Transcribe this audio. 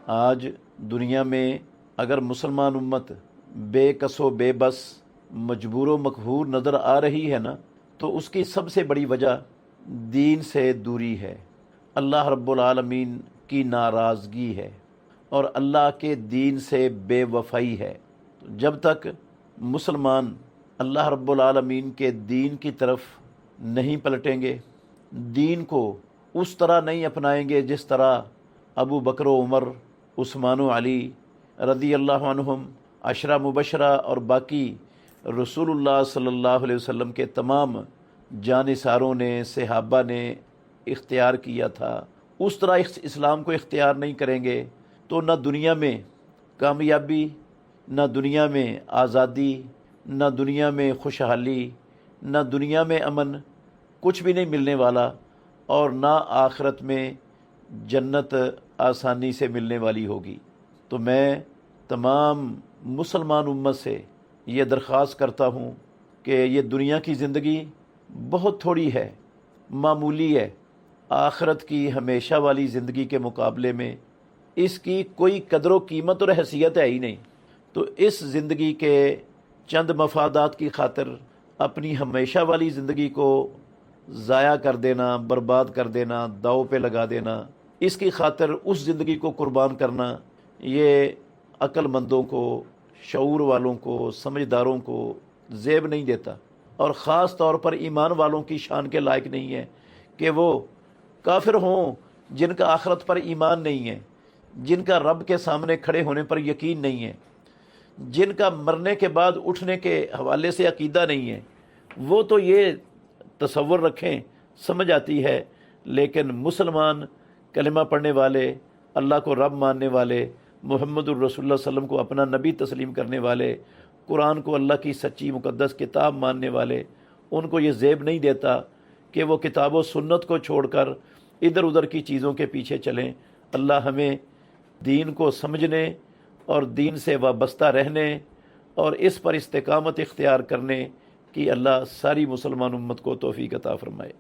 آج دنیا میں اگر مسلمان امت بے کس و بے بس مجبور و مقہور نظر آ رہی ہے نا، تو اس کی سب سے بڑی وجہ دین سے دوری ہے، اللہ رب العالمین کی ناراضگی ہے اور اللہ کے دین سے بے وفائی ہے۔ جب تک مسلمان اللہ رب العالمین کے دین کی طرف نہیں پلٹیں گے، دین کو اس طرح نہیں اپنائیں گے جس طرح ابو بکر و عمر، عثمان و علی رضی اللہ عنہم، عشرہ مبشرہ اور باقی رسول اللہ صلی اللہ علیہ وسلم کے تمام جانثاروں نے، صحابہ نے اختیار کیا تھا، اس طرح اسلام کو اختیار نہیں کریں گے تو نہ دنیا میں کامیابی، نہ دنیا میں آزادی، نہ دنیا میں خوشحالی، نہ دنیا میں امن، کچھ بھی نہیں ملنے والا، اور نہ آخرت میں جنت آسانی سے ملنے والی ہوگی۔ تو میں تمام مسلمان امت سے یہ درخواست کرتا ہوں کہ یہ دنیا کی زندگی بہت تھوڑی ہے، معمولی ہے، آخرت کی ہمیشہ والی زندگی کے مقابلے میں اس کی کوئی قدر و قیمت اور حیثیت ہے ہی نہیں۔ تو اس زندگی کے چند مفادات کی خاطر اپنی ہمیشہ والی زندگی کو ضائع کر دینا، برباد کر دینا، داؤ پہ لگا دینا، اس کی خاطر اس زندگی کو قربان کرنا، یہ عقل مندوں کو، شعور والوں کو، سمجھداروں کو زیب نہیں دیتا، اور خاص طور پر ایمان والوں کی شان کے لائق نہیں ہے کہ وہ کافر ہوں جن کا آخرت پر ایمان نہیں ہے، جن کا رب کے سامنے کھڑے ہونے پر یقین نہیں ہے، جن کا مرنے کے بعد اٹھنے کے حوالے سے عقیدہ نہیں ہے، وہ تو یہ تصور رکھیں، سمجھ آتی ہے۔ لیکن مسلمان، کلمہ پڑھنے والے، اللہ کو رب ماننے والے، محمد الرسول اللہ صلی اللہ علیہ وسلم کو اپنا نبی تسلیم کرنے والے، قرآن کو اللہ کی سچی مقدس کتاب ماننے والے، ان کو یہ زیب نہیں دیتا کہ وہ کتاب و سنت کو چھوڑ کر ادھر ادھر کی چیزوں کے پیچھے چلیں۔ اللہ ہمیں دین کو سمجھنے اور دین سے وابستہ رہنے اور اس پر استقامت اختیار کرنے کی اللہ ساری مسلمان امت کو توفیق عطا فرمائے۔